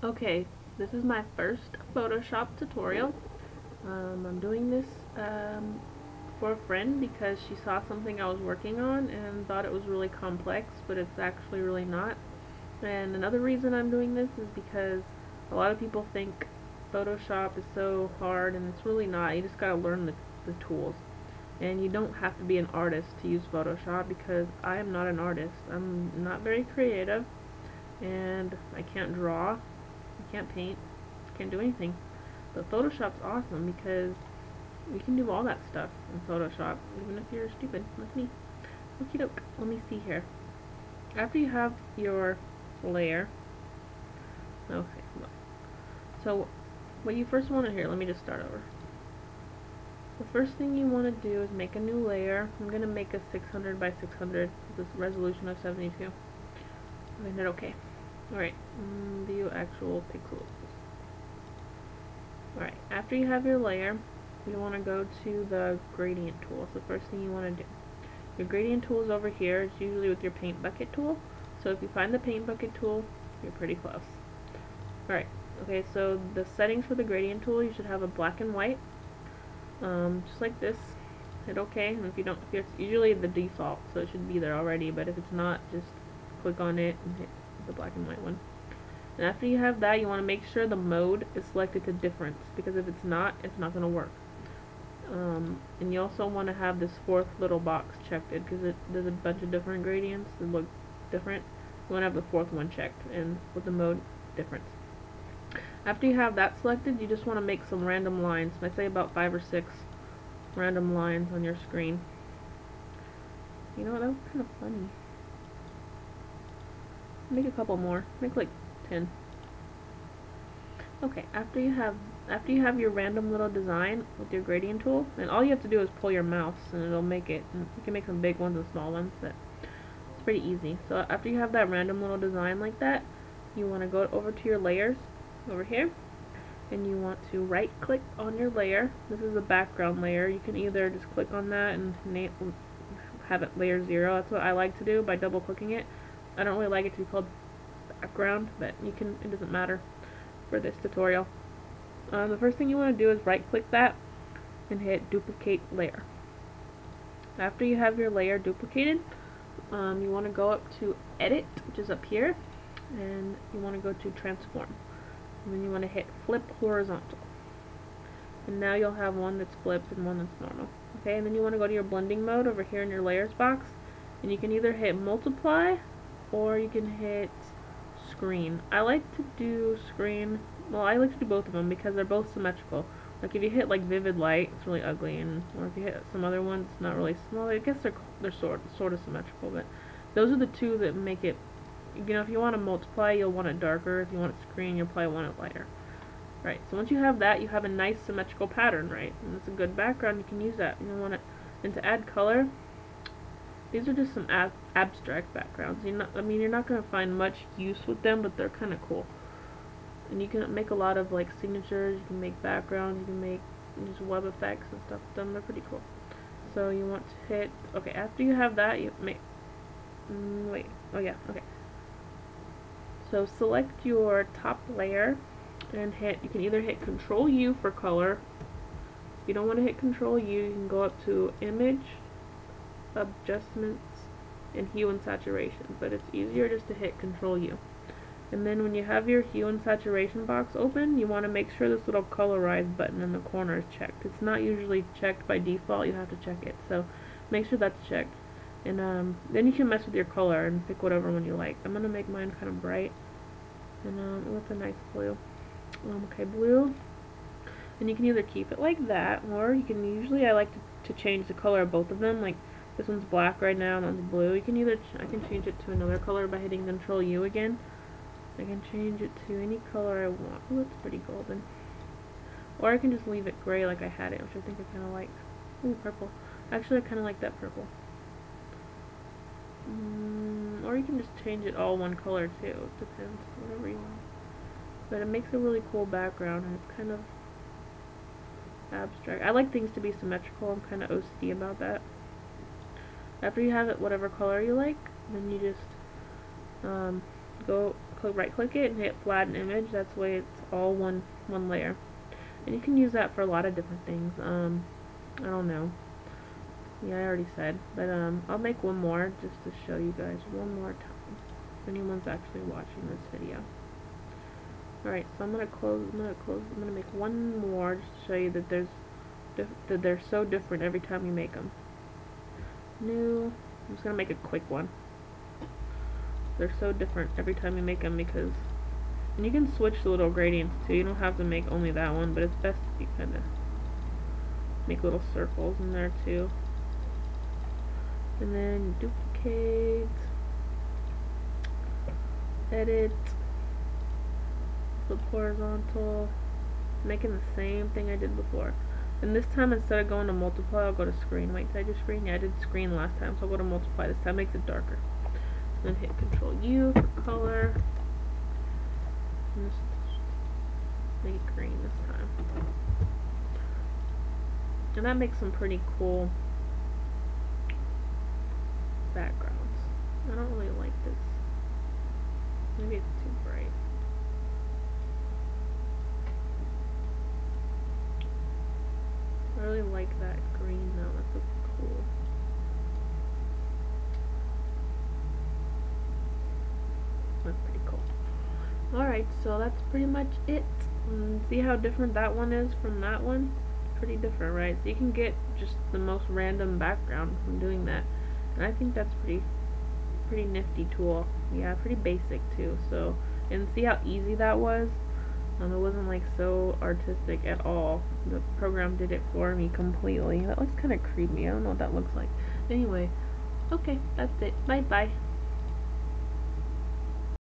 Okay, this is my first Photoshop tutorial. I'm doing this for a friend because she saw something I was working on and thought it was really complex, but it's actually really not. And another reason I'm doing this is because a lot of people think Photoshop is so hard, and it's really not. You just gotta learn the tools. And you don't have to be an artist to use Photoshop because I am not an artist. I'm not very creative, and I can't draw, I can't paint, I can't do anything. But Photoshop's awesome because you can do all that stuff in Photoshop, even if you're stupid like me. Okie doke, let me see here. After you have your layer, okay, so what you first want to here, let me just start over. The first thing you want to do is make a new layer. I'm going to make a 600 by 600 with a resolution of 72. I hit OK. Alright, view actual pixels. Alright, after you have your layer, you want to go to the gradient tool. It's the first thing you want to do. Your gradient tool is over here. It's usually with your paint bucket tool. So if you find the paint bucket tool, you're pretty close. Alright, okay, so the settings for the gradient tool, you should have a black and white. Just like this. Hit OK, and if it's usually the default, so it should be there already, but if it's not, just click on it and hit the black and white one. And after you have that, you want to make sure the mode is selected to difference, because if it's not going to work. And you also want to have this fourth little box checked, because there's a bunch of different gradients that look different. You want to have the fourth one checked, and with the mode difference. After you have that selected, you just want to make some random lines. I'd say about 5 or 6 random lines on your screen. You know what, that was kind of funny. Make a couple more. Make like 10. Okay, after you have your random little design with your gradient tool, and all you have to do is pull your mouse and it'll make it. And you can make some big ones and small ones, but it's pretty easy. So after you have that random little design like that, you want to go over to your layers over here, and you want to right click on your layer. This is a background layer. You can either just click on that and have it layer 0. That's what I like to do by double clicking it. I don't really like it to be called background, but it doesn't matter for this tutorial. The first thing you want to do is right click that and hit duplicate layer. After you have your layer duplicated, you want to go up to edit, which is up here, and you want to go to transform. And then you want to hit flip horizontal. And now you'll have one that's flipped and one that's normal. Okay, and then you want to go to your blending mode over here in your layers box, and you can either hit multiply or you can hit screen. I like to do screen. Well, I like to do both of them because they're both symmetrical. Like if you hit like vivid light, it's really ugly, and or if you hit some other ones, it's not really. Well, I guess they're sort of symmetrical, but those are the two that make it. You know, if you want to multiply, you'll want it darker. If you want it screen, you'll probably want it lighter. Right, so once you have that, you have a nice symmetrical pattern, right? And it's a good background, you can use that. You want it, and to add color, these are just some abstract backgrounds. You're not going to find much use with them, but they're kind of cool. And you can make a lot of like signatures, you can make backgrounds, you can make just web effects and stuff with them. They're pretty cool. So you want to hit, okay, after you have that, you make, wait, oh yeah, okay. So select your top layer and you can either hit Control U for color. If you don't want to hit Control U, you can go up to Image, Adjustments, and Hue and Saturation. But it's easier just to hit Control U. And then when you have your Hue and Saturation box open, you want to make sure this little colorize button in the corner is checked. It's not usually checked by default, you have to check it. So make sure that's checked. And then you can mess with your color and pick whatever one you like. I'm going to make mine kind of bright. And with a nice blue. Okay, blue. And you can either keep it like that, or you can usually, I like to change the color of both of them. Like this one's black right now and that one's blue. I can change it to another color by hitting Control U again. I can change it to any color I want. Oh, it's pretty golden. Or I can just leave it gray like I had it, which I think I kind of like. Ooh, purple. Actually, I kind of like that purple. Or you can just change it all one color too. It depends, whatever you want. But it makes a really cool background, and it's kind of abstract. I like things to be symmetrical. I'm kind of OCD about that. After you have it whatever color you like, then you just go right click it and hit flatten image. That's the way it's all one layer. And you can use that for a lot of different things. I don't know. Yeah, I already said. But I'll make one more just to show you guys one more time. If anyone's actually watching this video. Alright, so I'm gonna make one more just to show you that that they're so different every time you make them. New. I'm just gonna make a quick one. They're so different every time you make them because, and you can switch the little gradients too. You don't have to make only that one, but it's best if you kind of make little circles in there too. And then duplicate, edit, flip horizontal, making the same thing I did before. And this time, instead of going to multiply, I'll go to screen. Wait, did I do screen? Yeah, I did screen last time, so I'll go to multiply this time. Makes it darker. And then hit Control U for color. And just make it green this time. And that makes some pretty cool backgrounds. I don't really like this. Maybe it's too bright. I really like that green though. That looks cool. That's pretty cool. Alright, so that's pretty much it. See how different that one is from that one? Pretty different, right? So you can get just the most random background from doing that. And I think that's pretty nifty tool. Yeah, pretty basic too. So, and see how easy that was? It wasn't like so artistic at all. The program did it for me completely. That looks kind of creepy. I don't know what that looks like. Anyway, okay, that's it. Bye bye.